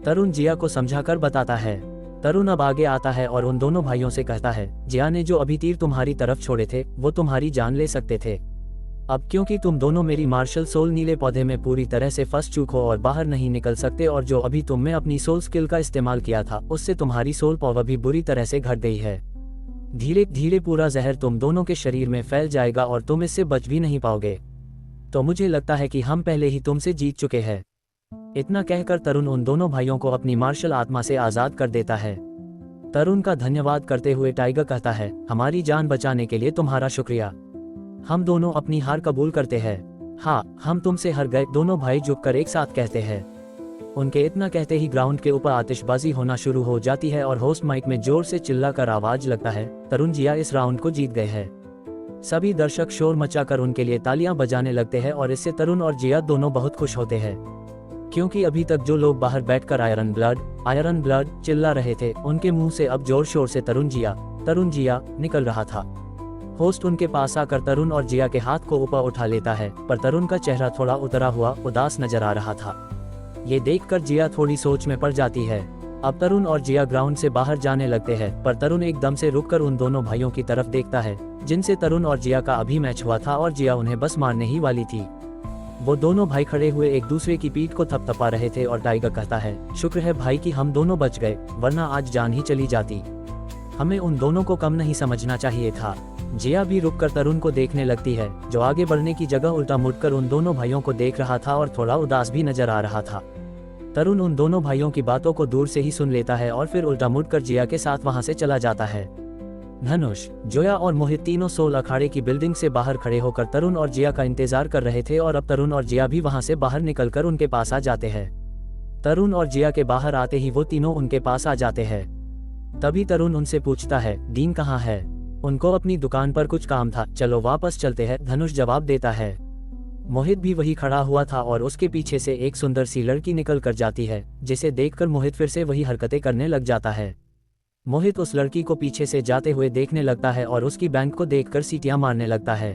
तरुण जिया को समझाकर बताता है। तरुण अब आगे आता है और उन दोनों भाइयों से कहता है, जिया ने जो अभी तीर तुम्हारी तरफ छोड़े थे वो तुम्हारी जान ले सकते थे। अब क्योंकि तुम दोनों मेरी मार्शल सोल नीले पौधे में पूरी तरह से फंस चुके हो और बाहर नहीं निकल सकते, और जो अभी तुमने अपनी सोल स्किल का इस्तेमाल किया था उससे तुम्हारी सोल पावर भी बुरी तरह से घट गई है। धीरे धीरे पूरा जहर तुम दोनों के शरीर में फैल जाएगा और तुम इससे बच भी नहीं पाओगे। तो मुझे लगता है कि हम पहले ही तुमसे जीत चुके हैं। इतना कहकर तरुण उन दोनों भाइयों को अपनी मार्शल आत्मा से आजाद कर देता है। तरुण का धन्यवाद करते हुए टाइगर कहता है, हमारी जान बचाने के लिए तुम्हारा शुक्रिया। हम दोनों अपनी हार कबूल करते हैं। हाँ, हम तुमसे हार गए, दोनों भाई झुककर एक साथ कहते हैं। उनके इतना कहते ही ग्राउंड के ऊपर आतिशबाजी होना शुरू हो जाती है और होस्ट माइक में जोर से चिल्लाकर आवाज लगता है, तरुण जिया इस राउंड को जीत गए हैं। सभी दर्शक शोर मचाकर उनके लिए तालियां बजाने लगते हैं और इससे तरुण और जिया दोनों बहुत खुश होते हैं, क्योंकि अभी तक जो लोग बाहर बैठकर आयरन ब्लड चिल्ला रहे थे, उनके मुंह से अब जोर शोर से तरुण जिया निकल रहा था। होस्ट उनके पास आकर तरुण और जिया के हाथ को ऊपर उठा लेता है, पर तरुण का चेहरा थोड़ा उतरा हुआ उदास नजर आ रहा था। ये देखकर जिया थोड़ी सोच में पड़ जाती है। अब तरुण और जिया ग्राउंड से बाहर जाने लगते हैं, पर तरुण एकदम से रुककर उन दोनों भाइयों की तरफ देखता है जिनसे तरुण और जिया का अभी मैच हुआ था, और जिया उन्हें बस मारने ही वाली थी। वो दोनों भाई खड़े हुए एक दूसरे की पीठ को थपथपा रहे थे और टाइगर कहता है, शुक्र है भाई कि हम दोनों बच गए, वरना आज जान ही चली जाती। हमें उन दोनों को कम नहीं समझना चाहिए था। जिया भी रुककर तरुण को देखने लगती है, जो आगे बढ़ने की जगह उल्टा मुड़कर उन दोनों भाइयों को देख रहा था और थोड़ा उदास भी नजर आ रहा था। तरुण उन दोनों भाइयों की बातों को दूर से ही सुन लेता है और फिर उल्टा मुड़कर जिया के साथ वहां से चला जाता है। धनुष, जोया और मोहित तीनों सोल अखाड़े की बिल्डिंग से बाहर खड़े होकर तरुण और जिया का इंतजार कर रहे थे, और अब तरुण और जिया भी वहां से बाहर निकलकर उनके पास आ जाते हैं। तरुण और जिया के बाहर आते ही वो तीनों उनके पास आ जाते हैं। तभी तरुण उनसे पूछता है, डीन कहाँ है? उनको अपनी दुकान पर कुछ काम था, चलो वापस चलते हैं, धनुष जवाब देता है। मोहित भी वही खड़ा हुआ था और उसके पीछे से एक सुंदर सी लड़की निकल कर जाती है, जिसे देखकर मोहित फिर से वही हरकतें करने लग जाता है। मोहित उस लड़की को पीछे से जाते हुए देखने लगता है और उसकी बैंक को देखकर सीटियां मारने लगता है।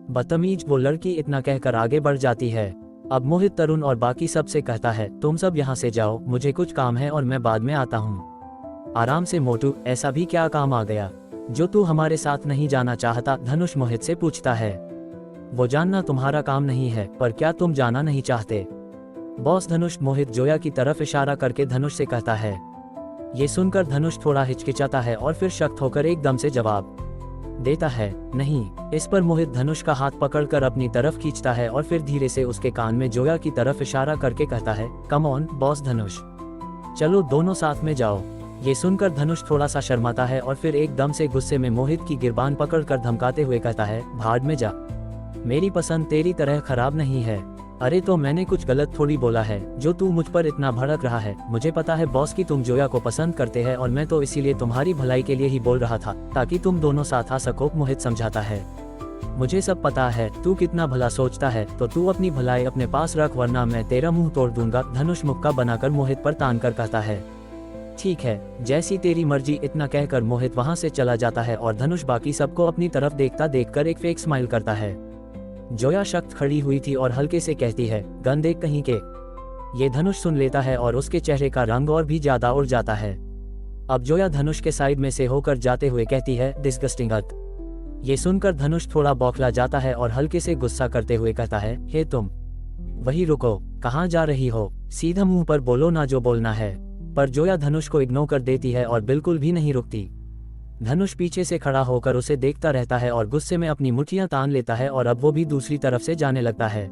बदतमीज, वो लड़की इतना कहकर आगे बढ़ जाती है। अब मोहित तरुण और बाकी सब से कहता है, तुम सब यहाँ से जाओ, मुझे कुछ काम है और मैं बाद में आता हूँ। आराम से मोटू, ऐसा भी क्या काम आ गया जो तू हमारे साथ नहीं जाना चाहता? धनुष मोहित से पूछता है। वो जानना तुम्हारा काम नहीं है, पर क्या तुम जाना नहीं चाहते? बॉस धनुष, मोहित जोया की तरफ इशारा करके धनुष से कहता है। ये सुनकर धनुष थोड़ा हिचकिचाता है और फिर शक्त होकर एकदम से जवाब देता है, नहीं। इस पर मोहित धनुष का हाथ पकड़कर अपनी तरफ खींचता है और फिर धीरे से उसके कान में जोया की तरफ इशारा करके कहता है, कम ऑन बॉस धनुष, चलो दोनों साथ में जाओ। ये सुनकर धनुष थोड़ा सा शर्माता है और फिर एकदम से गुस्से में मोहित की गिरबान पकड़कर धमकाते हुए कहता है, भाड़ में जा, मेरी पसंद तेरी तरह खराब नहीं है। अरे तो मैंने कुछ गलत थोड़ी बोला है जो तू मुझ पर इतना भड़क रहा है? मुझे पता है बॉस कि तुम जोया को पसंद करते हैं और मैं तो इसीलिए तुम्हारी भलाई के लिए ही बोल रहा था, ताकि तुम दोनों साथ आ सको, मोहित समझाता है। मुझे सब पता है तू कितना भला सोचता है, तो तू अपनी भलाई अपने पास रख, वरना मैं तेरा मुंह तोड़ दूंगा। धनुष मुक्का बनाकर मोहित पर तान कर कहता है, ठीक है, जैसी तेरी मर्जी। इतना कहकर मोहित वहां से चला जाता है और धनुष बाकी सबको अपनी तरफ देखकर एक फेक स्माइल करता है। जोया शक्त खड़ी हुई थी और हल्के से कहती है, गंदे कहीं के। ये धनुष सुन लेता है और उसके चेहरे का रंग और भी ज्यादा उड़ जाता है। अब जोया धनुष के साइड में से होकर जाते हुए कहती है, डिस्गस्टिंग हद। ये सुनकर धनुष थोड़ा बौखला जाता है और हल्के से गुस्सा करते हुए कहता है, हे तुम वही रुको, कहाँ जा रही हो? सीधा मुंह पर बोलो ना जो बोलना है। पर जोया धनुष को इग्नोर कर देती है और बिल्कुल भी नहीं रुकती। धनुष पीछे से खड़ा होकर उसे देखता रहता है और गुस्से में अपनी मुट्ठियां तान लेता है और अब वो भी दूसरी तरफ से जाने लगता है।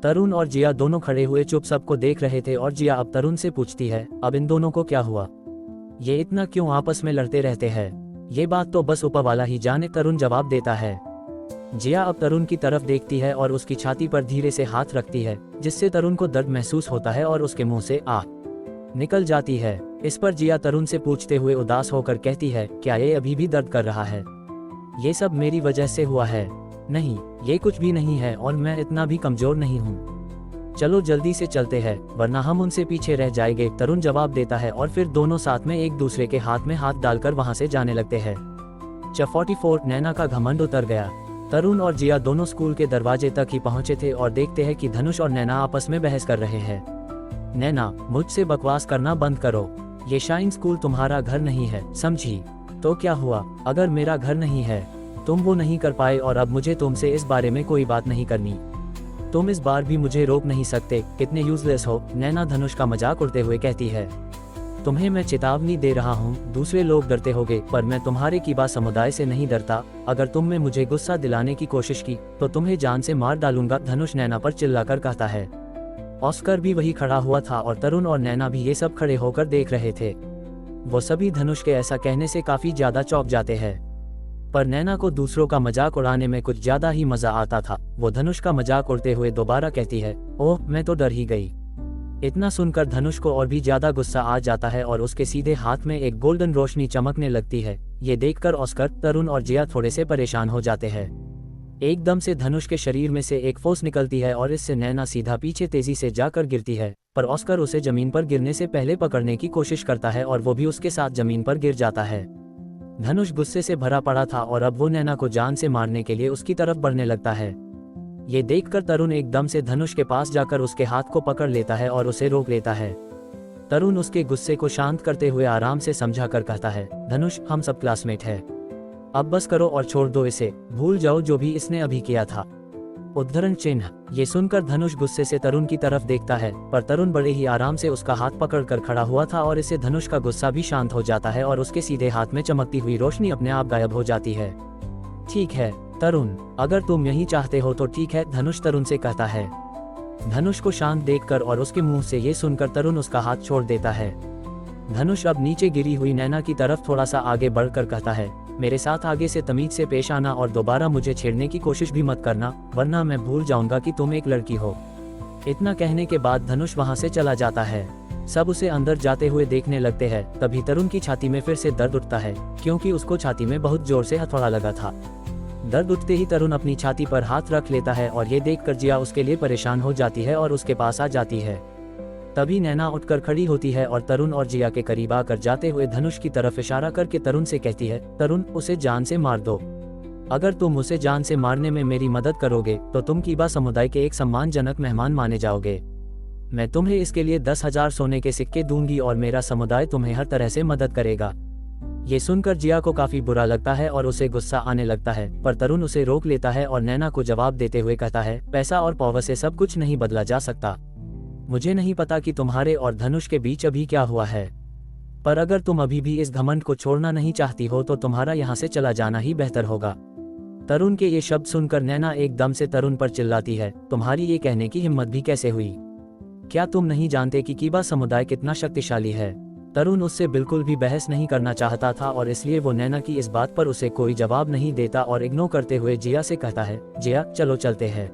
तरुण और जिया दोनों खड़े हुए चुप सबको देख रहे थे और जिया अब तरुण से पूछती है, अब इन दोनों को क्या हुआ? ये इतना क्यों आपस में लड़ते रहते हैं? ये बात तो बस ऊपर वाला ही जाने, तरुण जवाब देता है। जिया अब तरुण की तरफ देखती है और उसकी छाती पर धीरे से हाथ रखती है, जिससे तरुण को दर्द महसूस होता है और उसके मुंह से आह निकल जाती है। इस पर जिया तरुण से पूछते हुए उदास होकर कहती है, क्या ये अभी भी दर्द कर रहा है? ये सब मेरी वजह से हुआ है। नहीं, ये कुछ भी नहीं है और मैं इतना भी कमजोर नहीं हूँ। चलो जल्दी से चलते हैं, वरना हम उनसे पीछे रह जाएंगे, तरुण जवाब देता है और फिर दोनों साथ में एक दूसरे के हाथ में हाथ डालकर वहां से जाने लगते हैं। 44 नैना का घमंड उतर गया। तरुण और जिया दोनों स्कूल के दरवाजे तक ही पहुंचे थे और देखते हैं कि धनुष और नैना आपस में बहस कर रहे हैं। नैना, मुझसे बकवास करना बंद करो। ये शाइन स्कूल तुम्हारा घर नहीं है, समझी? तो क्या हुआ अगर मेरा घर नहीं है? तुम वो नहीं कर पाए और अब मुझे तुमसे इस बारे में कोई बात नहीं करनी। तुम इस बार भी मुझे रोक नहीं सकते, कितने यूजलेस हो, नैना धनुष का मजाक उड़ते हुए कहती है। तुम्हें मैं चेतावनी दे रहा हूँ, दूसरे लोग डरते होंगे पर मैं तुम्हारे कीबा समुदाय से नहीं डरता। अगर तुमने मुझे गुस्सा दिलाने की कोशिश की तो तुम्हें जान से मार डालूंगा, धनुष नैना पर चिल्लाकर कहता है। ऑस्कर भी वही खड़ा हुआ था और तरुण और नैना भी ये सब खड़े होकर देख रहे थे। वो सभी धनुष के ऐसा कहने से काफी ज्यादा चौंक जाते हैं, पर नैना को दूसरों का मजाक उड़ाने में कुछ ज्यादा ही मजा आता था। वो धनुष का मजाक उड़ते हुए दोबारा कहती है, ओह मैं तो डर ही गई। इतना सुनकर धनुष को और भी ज्यादा गुस्सा आ जाता है और उसके सीधे हाथ में एक गोल्डन रोशनी चमकने लगती है। ये देखकर ऑस्कर, तरुण और जिया थोड़े से परेशान हो जाते हैं। एकदम से धनुष के शरीर में से एक फोर्स निकलती है और इससे नैना सीधा पीछे तेजी से जाकर गिरती है, पर ऑस्कर उसे जमीन पर गिरने से पहले पकड़ने की कोशिश करता है और वो भी उसके साथ जमीन पर गिर जाता है। धनुष गुस्से से भरा पड़ा था और अब वो नैना को जान से मारने के लिए उसकी तरफ बढ़ने लगता है। ये देखकर तरुण एकदम से धनुष के पास जाकर उसके हाथ को पकड़ लेता है और उसे रोक लेता है। तरुण उसके गुस्से को शांत करते हुए आराम से समझा कर कहता है, धनुष हम सब क्लासमेट हैं, अब बस करो और छोड़ दो इसे, भूल जाओ जो भी इसने अभी किया था। उद्धरण चिन्ह। ये सुनकर धनुष गुस्से से तरुण की तरफ देखता है, पर तरुण बड़े ही आराम से उसका हाथ पकड़कर खड़ा हुआ था और इससे धनुष का गुस्सा भी शांत हो जाता है और उसके सीधे हाथ में चमकती हुई रोशनी अपने आप गायब हो जाती है। ठीक है तरुण, अगर तुम यही चाहते हो तो ठीक है, धनुष तरुण से कहता है। धनुष को शांत देखकर और उसके मुंह से ये सुनकर तरुण उसका हाथ छोड़ देता है। धनुष अब नीचे गिरी हुई नैना की तरफ थोड़ा सा आगे बढ़कर कहता है, मेरे साथ आगे से तमीज से पेश आना और दोबारा मुझे छेड़ने की कोशिश भी मत करना, वरना मैं भूल जाऊंगा कि तुम एक लड़की हो। इतना कहने के बाद धनुष वहां से चला जाता है। सब उसे अंदर जाते हुए देखने लगते हैं। तभी तरुण की छाती में फिर से दर्द उठता है, क्योंकि उसको छाती में बहुत जोर से हथौड़ा लगा था। दर्द उठते ही तरुण अपनी छाती पर हाथ रख लेता है और ये देखकर जिया उसके लिए परेशान हो जाती है और उसके पास आ जाती है। तभी नैना उठकर खड़ी होती है और तरुण और जिया के करीब आकर जाते हुए धनुष की तरफ इशारा करके तरुण से कहती है, तरुण उसे जान से मार दो। अगर तुम उसे जान से मारने में मेरी मदद करोगे तो तुम कीबा समुदाय के एक सम्मानजनक मेहमान माने जाओगे। मैं तुम्हें इसके लिए 10,000 सोने के सिक्के दूंगी और मेरा समुदाय तुम्हें हर तरह से मदद करेगा। ये सुनकर जिया को काफी बुरा लगता है और उसे गुस्सा आने लगता है, पर तरुण उसे रोक लेता है और नैना को जवाब देते हुए कहता है, पैसा और पावर से सब कुछ नहीं बदला जा सकता। मुझे नहीं पता कि तुम्हारे और धनुष के बीच अभी क्या हुआ है, पर अगर तुम अभी भी इस घमंड को छोड़ना नहीं चाहती हो तो तुम्हारा यहाँ से चला जाना ही बेहतर होगा। तरुण के ये शब्द सुनकर नैना एकदम से तरुण पर चिल्लाती है, तुम्हारी ये कहने की हिम्मत भी कैसे हुई? क्या तुम नहीं जानते कि कीबा समुदाय कितना शक्तिशाली है? तरुण उससे बिल्कुल भी बहस नहीं करना चाहता था और इसलिए वो नैना की इस बात पर उसे कोई जवाब नहीं देता और इग्नोर करते हुए जिया से कहता है, जिया चलो चलते हैं।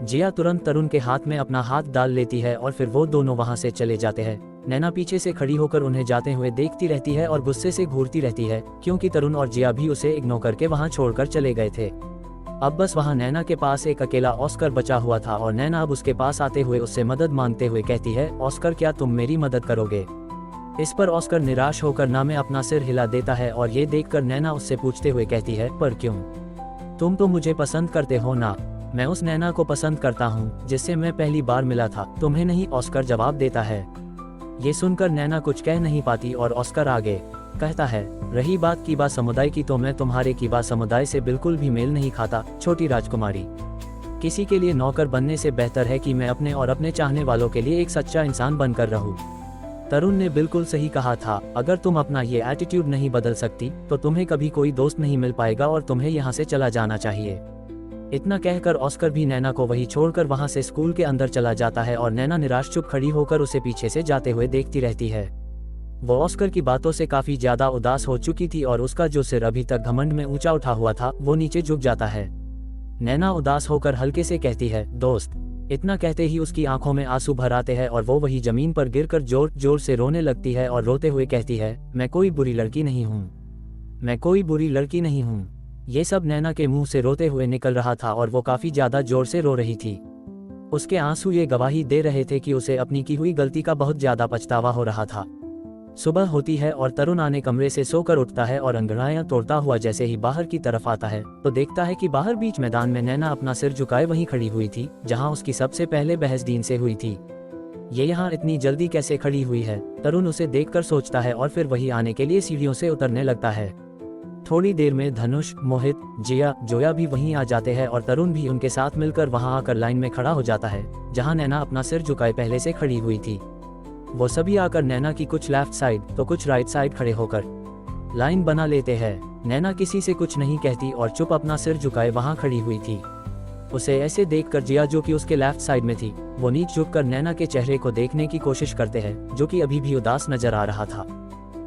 जिया तुरंत तरुण के हाथ में अपना हाथ डाल लेती है और फिर वो दोनों वहां से चले जाते हैं। नैना पीछे से खड़ी होकर उन्हें जाते हुए देखती रहती है और गुस्से से घूरती रहती है, क्योंकि तरुण और जिया भी उसे इग्नोर करके वहां छोड़कर चले गए थे। अब बस वहां नैना के पास एक अकेला ऑस्कर बचा हुआ था और नैना अब उसके पास आते हुए उससे मदद मांगते हुए कहती है, ऑस्कर क्या तुम मेरी मदद करोगे? इस पर ऑस्कर निराश होकर ना में अपना सिर हिला देता है और ये देखकर नैना उससे पूछते हुए कहती है, पर क्यों? तुम तो मुझे पसंद करते हो ना? मैं उस नैना को पसंद करता हूँ जिससे मैं पहली बार मिला था, तुम्हें नहीं, ऑस्कर जवाब देता है। ये सुनकर नैना कुछ कह नहीं पाती और ऑस्कर आगे कहता है, रही बात कीबा समुदाय की तो मैं तुम्हारे कीबा समुदाय से बिल्कुल भी मेल नहीं खाता, छोटी राजकुमारी। किसी के लिए नौकर बनने से बेहतर है कि मैं अपने और अपने चाहने वालों के लिए एक सच्चा इंसान बनकर रहूं। तरुण ने बिल्कुल सही कहा था, अगर तुम अपना ये एटीट्यूड नहीं बदल सकती तो तुम्हें कभी कोई दोस्त नहीं मिल पाएगा और तुम्हें यहाँ से चला जाना चाहिए। इतना कहकर ऑस्कर भी नैना को वही छोड़कर वहां से स्कूल के अंदर चला जाता है और नैना निराश चुप खड़ी होकर उसे पीछे से जाते हुए देखती रहती है। वो ऑस्कर की बातों से काफी ज्यादा उदास हो चुकी थी और उसका जो सिर अभी तक घमंड में ऊंचा उठा हुआ था वो नीचे झुक जाता है। नैना उदास होकर हल्के से कहती है, दोस्त। इतना कहते ही उसकी आंखों में आंसू भर आते हैं और वो वही जमीन पर गिरकर जोर जोर से रोने लगती है और रोते हुए कहती है, मैं कोई बुरी लड़की नहीं हूँ, मैं कोई बुरी लड़की नहीं हूँ। ये सब नैना के मुंह से रोते हुए निकल रहा था और वो काफी ज्यादा जोर से रो रही थी। उसके आंसू ये गवाही दे रहे थे कि उसे अपनी की हुई गलती का बहुत ज्यादा पछतावा हो रहा था। सुबह होती है और तरुण आने कमरे से सोकर उठता है और अंगड़ाइयां तोड़ता हुआ जैसे ही बाहर की तरफ आता है तो देखता है कि बाहर बीच मैदान में नैना अपना सिर झुकाए वहीं खड़ी हुई थी जहां उसकी सबसे पहले बहस दीन से हुई थी। ये यहाँ इतनी जल्दी कैसे खड़ी हुई है? तरुण उसे देखकर सोचता है और फिर वही आने के लिए सीढ़ियों से उतरने लगता है। थोड़ी देर में धनुष, मोहित, जिया, जोया भी वहीं आ जाते हैं और तरुण भी उनके साथ मिलकर वहां आकर लाइन में खड़ा हो जाता है, जहां नैना अपना सिर झुकाए पहले से खड़ी हुई थी। वो सभी आकर नैना की कुछ लेफ्ट साइड तो कुछ राइट साइड खड़े होकर लाइन बना लेते हैं। नैना किसी से कुछ नहीं कहती और चुप अपना सिर झुकाए वहां खड़ी हुई थी। उसे ऐसे देखकर जिया, जो कि उसके लेफ्ट साइड में थी, वो नीचे झुककर नैना के चेहरे को देखने की कोशिश करते हैं, जो कि अभी भी उदास नजर आ रहा था।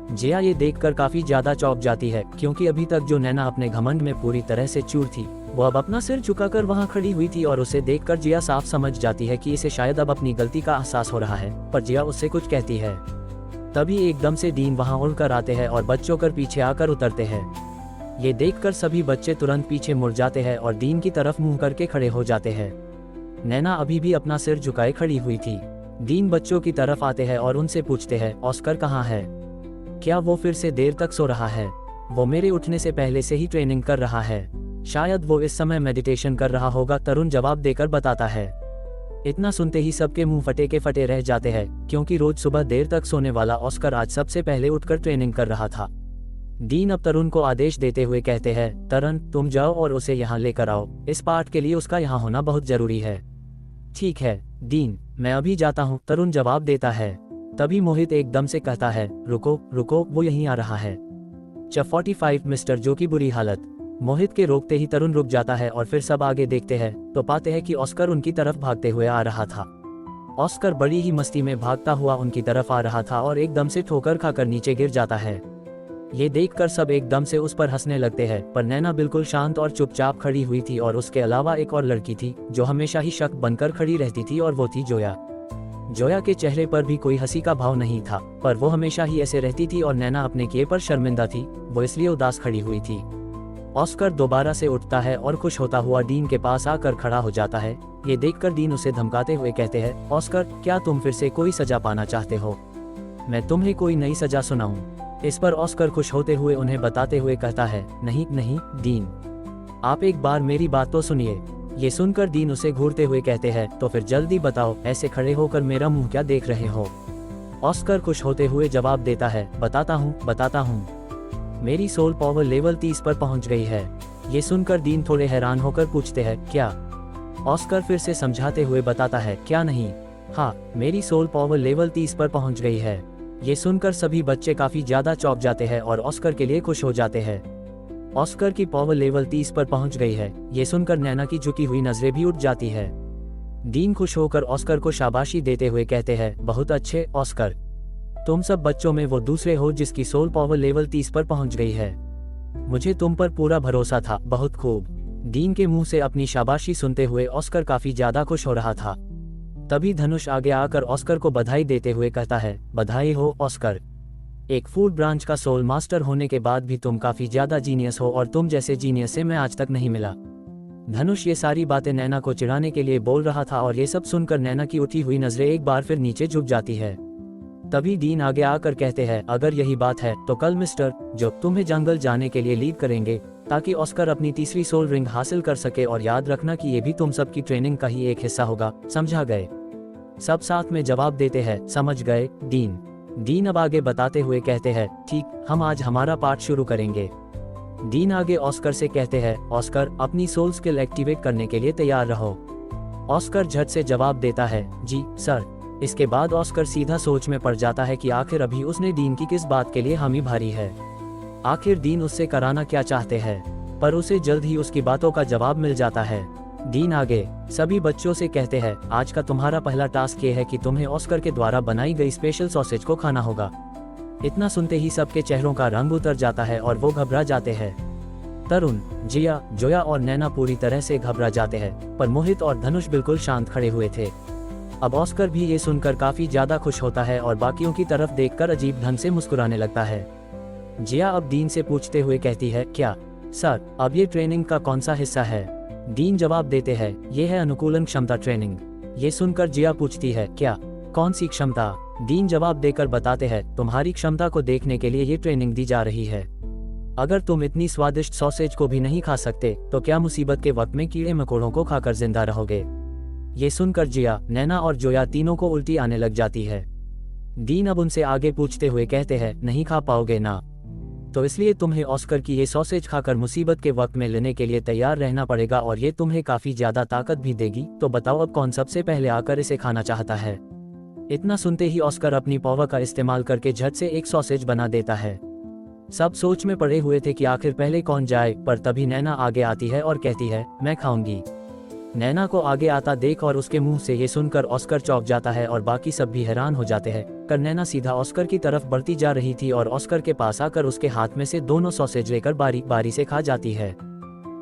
जिया ये देखकर काफी ज्यादा चौंक जाती है, क्योंकि अभी तक जो नैना अपने घमंड में पूरी तरह से चूर थी, वो अब अपना सिर झुकाकर वहां खड़ी हुई थी। और उसे देखकर जिया साफ समझ जाती है कि इसे शायद अब अपनी गलती का एहसास हो रहा है, पर जिया उससे कुछ कहती है। तभी एकदम से डीन वहां उड़कर आते हैं और बच्चों कर पीछे आकर उतरते हैं। ये देखकर सभी बच्चे तुरंत पीछे मुड़ जाते हैं और डीन की तरफ मुंह करके खड़े हो जाते हैं। नैना अभी भी अपना सिर झुकाए खड़ी हुई थी। डीन बच्चों की तरफ आते हैं और उनसे पूछते हैं, ऑस्कर कहाँ है? क्या वो फिर से देर तक सो रहा है? वो मेरे उठने से पहले से ही ट्रेनिंग कर रहा है। शायद वो इस समय मेडिटेशन कर रहा होगा, तरुण जवाब देकर बताता है। इतना सुनते ही सबके मुंह फटे के फटे रह जाते हैं, क्योंकि रोज सुबह देर तक सोने वाला ऑस्कर आज सबसे पहले उठकर ट्रेनिंग कर रहा था। डीन अब तरुण को आदेश देते हुए कहते हैं, तरुण तुम जाओ और उसे यहाँ लेकर आओ, इस पार्ट के लिए उसका यहाँ होना बहुत जरूरी है। ठीक है डीन, मैं अभी जाता हूँ, तरुण जवाब देता है। तभी मोहित एकदम से कहता है, रुको रुको, वो यहीं आ रहा है। 45 मिस्टर, जो की बुरी हालत। मोहित के रोकते ही तरुण रुक जाता है और फिर सब आगे देखते हैं तो पाते हैं कि ऑस्कर उनकी तरफ भागते हुए आ रहा था। ऑस्कर बड़ी ही मस्ती में भागता हुआ उनकी तरफ आ रहा था और एकदम से ठोकर खाकर नीचे गिर जाता है। ये देखकर सब एकदम से उस पर हंसने लगते हैं, पर नैना बिल्कुल शांत और चुपचाप खड़ी हुई थी। और उसके अलावा एक और लड़की थी जो हमेशा ही शक बनकर खड़ी रहती थी, और वो थी जोया। जोया के चेहरे पर भी कोई हंसी का भाव नहीं था, पर वो हमेशा ही ऐसे रहती थी। और नैना अपने किए पर शर्मिंदा थी, वो इसलिए उदास खड़ी हुई थी। ऑस्कर दोबारा से उठता है और खुश होता हुआ डीन के पास आकर खड़ा हो जाता है। ये देखकर डीन उसे धमकाते हुए कहते हैं, ऑस्कर क्या तुम फिर से कोई सजा पाना चाहते हो? मैं तुम्हें कोई नई सजा सुनाऊं? इस पर ऑस्कर खुश होते हुए उन्हें बताते हुए कहता है, नहीं नहीं डीन, आप एक बार मेरी बात तो सुनिए। ये सुनकर डीन उसे घूरते हुए कहते हैं, तो फिर जल्दी बताओ, ऐसे खड़े होकर मेरा मुंह क्या देख रहे हो? ऑस्कर खुश होते हुए जवाब देता है, बताता हूँ, मेरी सोल पावर लेवल 30 पर पहुंच गई है। ये सुनकर डीन थोड़े हैरान होकर पूछते हैं, क्या? ऑस्कर फिर से समझाते हुए बताता है, क्या नहीं? हाँ, मेरी सोल पावर लेवल 30 पर पहुंच गई है। ये सुनकर सभी बच्चे काफी ज्यादा चौंक जाते हैं और ऑस्कर के लिए खुश हो जाते हैं। ऑस्कर की पावर लेवल 30 पर पहुंच गई है, ये सुनकर नैना की झुकी हुई नजरें भी उठ जाती है। डीन खुश होकर ऑस्कर को शाबाशी देते हुए कहते हैं, बहुत अच्छे ऑस्कर, तुम सब बच्चों में वो दूसरे हो जिसकी सोल पावर लेवल 30 पर पहुंच गई है। मुझे तुम पर पूरा भरोसा था, बहुत खूब। डीन के मुंह से अपनी शाबाशी सुनते हुए ऑस्कर काफी ज्यादा खुश हो रहा था। तभी धनुष आगे आकर ऑस्कर को बधाई देते हुए कहता है, बधाई हो ऑस्कर, एक फूड ब्रांच का सोल मास्टर होने के बाद भी तुम काफी ज्यादा जीनियस हो, और तुम जैसे जीनियस से मैं आज तक नहीं मिला। धनुष ये सारी बातें नैना को चिढ़ाने के लिए बोल रहा था, और ये सब सुनकर नैना की उठी हुई नजरें एक बार फिर नीचे झुक जाती है। तभी डीन आगे आकर कहते हैं, अगर यही बात है तो कल मिस्टर जो तुम्हें जंगल जाने के लिए लीड करेंगे, ताकि ऑस्कर अपनी तीसरी सोल रिंग हासिल कर सके। और याद रखना कि ये भी तुम सबकी ट्रेनिंग का ही एक हिस्सा होगा, समझा गए? सब साथ में जवाब देते हैं, समझ गए डीन। डीन अब आगे बताते हुए कहते हैं, ठीक, हम आज हमारा पार्ट शुरू करेंगे। डीन आगे ऑस्कर से कहते हैं, ऑस्कर अपनी सोल स्किल एक्टिवेट करने के लिए तैयार रहो। ऑस्कर झट से जवाब देता है, जी सर। इसके बाद ऑस्कर सीधा सोच में पड़ जाता है कि आखिर अभी उसने डीन की किस बात के लिए हामी भरी है। आखिर डीन उससे कराना क्या चाहते हैं, पर उसे जल्द ही उसकी बातों का जवाब मिल जाता है। डीन आगे सभी बच्चों से कहते हैं, आज का तुम्हारा पहला टास्क ये है कि तुम्हें ऑस्कर के द्वारा बनाई गई स्पेशल सॉसेज को खाना होगा। इतना सुनते ही सबके चेहरों का रंग उतर जाता है और वो घबरा जाते हैं। तरुण, जिया, जोया और नैना पूरी तरह से घबरा जाते हैं, पर मोहित और धनुष बिल्कुल शांत खड़े हुए थे। अब ऑस्कर भी ये सुनकर काफी ज्यादा खुश होता है और बाकियों की तरफ देखकर अजीब ढंग से मुस्कुराने लगता है। जिया अब डीन से पूछते हुए कहती है, क्या सर अब ये ट्रेनिंग का कौन सा हिस्सा है? डीन जवाब देते हैं, ये है अनुकूलन क्षमता ट्रेनिंग। ये सुनकर जिया पूछती है, क्या, कौन सी क्षमता? डीन जवाब देकर बताते हैं, तुम्हारी क्षमता को देखने के लिए ये ट्रेनिंग दी जा रही है। अगर तुम इतनी स्वादिष्ट सॉसेज को भी नहीं खा सकते तो क्या मुसीबत के वक्त में कीड़े मकोड़ों को खाकर जिंदा रहोगे? ये सुनकर जिया, नैना और जोया तीनों को उल्टी आने लग जाती है। डीन अब उनसे आगे पूछते हुए कहते हैं, नहीं खा पाओगे ना? तो इसलिए तुम्हें ऑस्कर की ये सॉसेज खाकर मुसीबत के वक्त में लेने के लिए तैयार रहना पड़ेगा और ये तुम्हें काफी ज्यादा ताकत भी देगी। तो बताओ अब कौन सबसे पहले आकर इसे खाना चाहता है। इतना सुनते ही ऑस्कर अपनी पावर का इस्तेमाल करके झट से एक सॉसेज बना देता है। सब सोच में पड़े हुए थे कि आखिर पहले कौन जाए, पर तभी नैना आगे आती है और कहती है मैं खाऊंगी। नैना को आगे आता देख और उसके मुंह से ये सुनकर ऑस्कर चौंक जाता है और बाकी सब भी हैरान हो जाते हैं। कर नैना सीधा ऑस्कर की तरफ बढ़ती जा रही थी और ऑस्कर के पास आकर उसके हाथ में से दोनों सॉसेज लेकर बारी बारी से खा जाती है।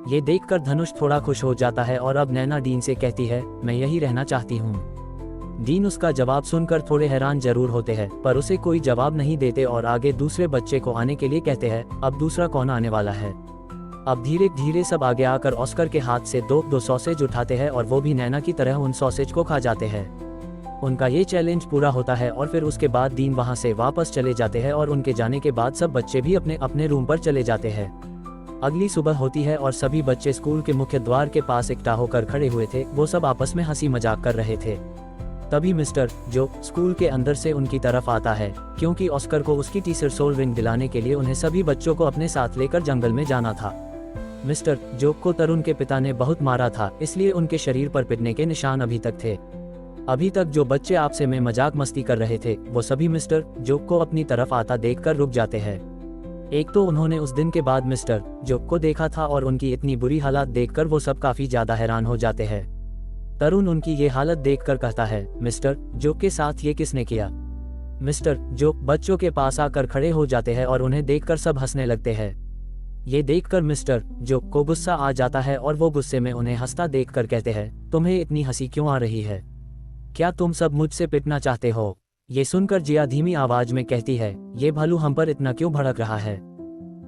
ये देखकर धनुष थोड़ा खुश हो जाता है और अब नैना डीन से कहती है मैं यही रहना चाहती हूँ। डीन उसका जवाब सुनकर थोड़े हैरान जरूर होते हैं, पर उसे कोई जवाब नहीं देते और आगे दूसरे बच्चे को आने के लिए कहते हैं। अब दूसरा कौन आने वाला है। अब धीरे धीरे सब आगे आकर ऑस्कर के हाथ से दो सॉसेज उठाते हैं और वो भी नैना की तरह उन सॉसेज को खा जाते हैं। उनका ये चैलेंज पूरा होता है और फिर उसके बाद डीन वहां से वापस चले जाते हैं और उनके जाने के बाद सब बच्चे भी अपने अपने रूम पर चले जाते हैं। अगली सुबह होती है और सभी बच्चे स्कूल के मुख्य द्वार के पास इकट्ठा होकर खड़े हुए थे। वो सब आपस में हंसी मजाक कर रहे थे। तभी मिस्टर जो स्कूल के अंदर से उनकी तरफ आता है, क्योंकि ऑस्कर को उसकी टीचर सोल रिंग दिलाने के लिए उन्हें सभी बच्चों को अपने साथ लेकर जंगल में जाना था। मिस्टर जोक को तरुण के पिता ने बहुत मारा था, इसलिए उनके शरीर पर पिटने के निशान अभी तक थे। अभी तक जो बच्चे आपसे में मजाक मस्ती कर रहे थे वो सभी मिस्टर जोक को अपनी तरफ आता देखकर रुक जाते हैं। एक तो उन्होंने उस दिन के बाद मिस्टर जोक को देखा था और उनकी इतनी बुरी हालत देखकर वो सब काफी ज्यादा हैरान हो जाते हैं। तरुण उनकी ये हालत देखकर कहता है मिस्टर जोक के साथ ये किसने किया। मिस्टर जोक बच्चों के पास आकर खड़े हो जाते हैं और उन्हें देखकर सब हंसने लगते हैं। ये देखकर मिस्टर जोक को गुस्सा आ जाता है और वो गुस्से में उन्हें हंसता देखकर कहते हैं तुम्हें इतनी हंसी क्यों आ रही है, क्या तुम सब मुझसे पिटना चाहते हो। ये सुनकर जिया धीमी आवाज में कहती है ये भालू हम पर इतना क्यों भड़क रहा है।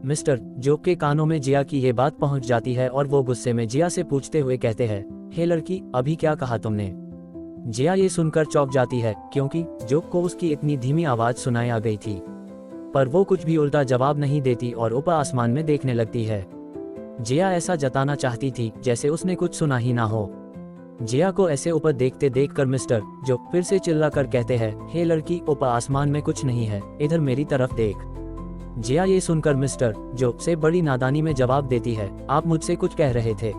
मिस्टर जोक के कानों में जिया की ये बात पहुंच जाती है और वो गुस्से में जिया से पूछते हुए कहते हैं हे लड़की अभी क्या कहा तुमने। जिया ये सुनकर चौंक जाती है क्योंकि जोक को उसकी इतनी धीमी आवाज सुनाई आ गई थी, पर वो कुछ भी उल्टा जवाब नहीं देती और ऊपर आसमान में देखने लगती है। जिया ऐसा जताना चाहती थी जैसे उसने कुछ सुना ही ना हो। जिया को ऐसे ऊपर देखते देखकर मिस्टर जो फिर से चिल्लाकर कहते हैं हे लड़की ऊपर आसमान में कुछ नहीं है, इधर मेरी तरफ देख। जिया ये सुनकर मिस्टर जो से बड़ी नादानी में जवाब देती है आप मुझसे कुछ कह रहे थे।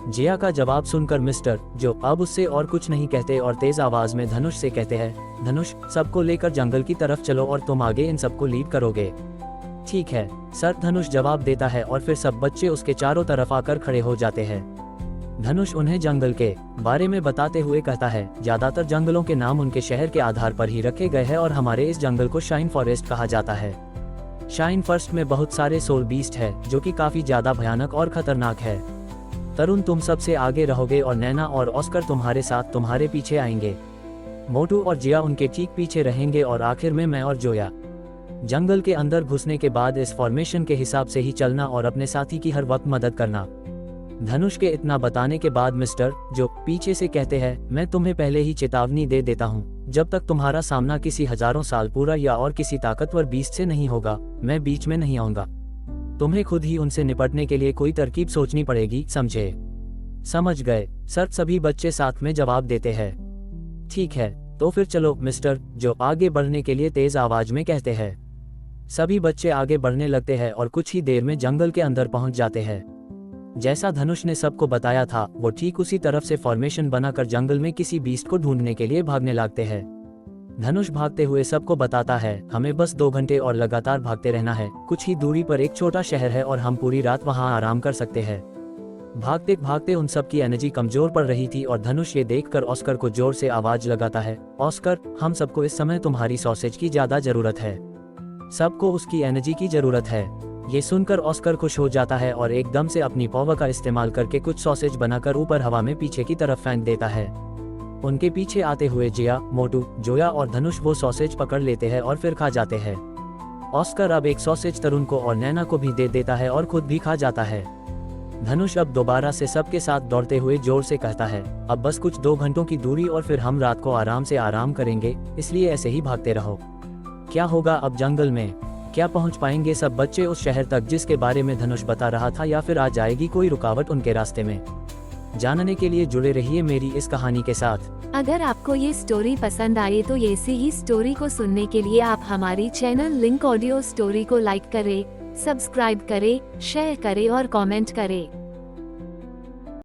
जिया का जवाब सुनकर मिस्टर जो अब उससे और कुछ नहीं कहते और तेज आवाज में धनुष से कहते हैं धनुष सबको लेकर जंगल की तरफ चलो और तुम आगे इन सबको लीड करोगे। ठीक है सर, धनुष जवाब देता है और फिर सब बच्चे उसके चारों तरफ आकर खड़े हो जाते हैं। धनुष उन्हें जंगल के बारे में बताते हुए कहता है ज्यादातर जंगलों के नाम उनके शहर के आधार पर ही रखे गए हैं और हमारे इस जंगल को शाइन फॉरेस्ट कहा जाता है। शाइन फॉरेस्ट में बहुत सारे सोल बीस्ट है जो कि काफी ज्यादा भयानक और खतरनाक है। तरुण तुम सबसे आगे रहोगे और नैना और ऑस्कर तुम्हारे साथ तुम्हारे पीछे आएंगे। मोटू और जिया उनके ठीक पीछे रहेंगे और आखिर में मैं और जोया। जंगल के अंदर घुसने के बाद इस फॉर्मेशन के हिसाब से ही चलना और अपने साथी की हर वक्त मदद करना। धनुष के इतना बताने के बाद मिस्टर जो पीछे से कहते हैं मैं तुम्हें पहले ही चेतावनी दे देता हूँ, जब तक तुम्हारा सामना किसी हजारों साल पूरा या और किसी ताकतवर बीस्ट से नहीं होगा मैं बीच में नहीं आऊंगा। तुम्हें खुद ही उनसे निपटने के लिए कोई तरकीब सोचनी पड़ेगी, समझे। समझ गए सर, सभी बच्चे साथ में जवाब देते हैं। ठीक है तो फिर चलो मिस्टर जो आगे बढ़ने के लिए तेज आवाज में कहते हैं। सभी बच्चे आगे बढ़ने लगते हैं और कुछ ही देर में जंगल के अंदर पहुंच जाते हैं। जैसा धनुष ने सबको बताया था वो ठीक उसी तरफ से फॉर्मेशन बनाकर जंगल में किसी बीस्ट को ढूंढने के लिए भागने लगते हैं। धनुष भागते हुए सबको बताता है हमें बस 2 घंटे और लगातार भागते रहना है। कुछ ही दूरी पर एक छोटा शहर है और हम पूरी रात वहां आराम कर सकते हैं। भागते भागते उन सब की एनर्जी कमजोर पड़ रही थी और धनुष ये देखकर ऑस्कर को जोर से आवाज लगाता है ऑस्कर हम सबको इस समय तुम्हारी सॉसेज की ज्यादा जरूरत है। सबको उसकी एनर्जी की जरूरत है। ये सुनकर ऑस्कर खुश हो जाता है और एकदम से अपनी पावर का इस्तेमाल करके कुछ सॉसेज बनाकर ऊपर हवा में पीछे की तरफ फेंक देता है। उनके पीछे आते हुए जिया, मोटू, जोया और धनुष वो सॉसेज पकड़ लेते हैं और फिर खा जाते हैं। ऑस्कर अब एक सॉसेज तरुण को और नैना को भी दे देता है और खुद भी खा जाता है। धनुष अब दोबारा से सबके साथ दौड़ते हुए जोर से कहता है अब बस कुछ 2 घंटों की दूरी और फिर हम रात को आराम से आराम करेंगे, इसलिए ऐसे ही भागते रहो। क्या होगा अब जंगल में, क्या पहुंच पाएंगे सब बच्चे उस शहर तक जिसके बारे में धनुष बता रहा था, या फिर आ जाएगी कोई रुकावट उनके रास्ते में। जानने के लिए जुड़े रहिए मेरी इस कहानी के साथ। अगर आपको ये स्टोरी पसंद आए तो ऐसी ही स्टोरी को सुनने के लिए आप हमारी चैनल लिंक ऑडियो स्टोरी को लाइक करें, सब्सक्राइब करें, शेयर करें और कमेंट करें।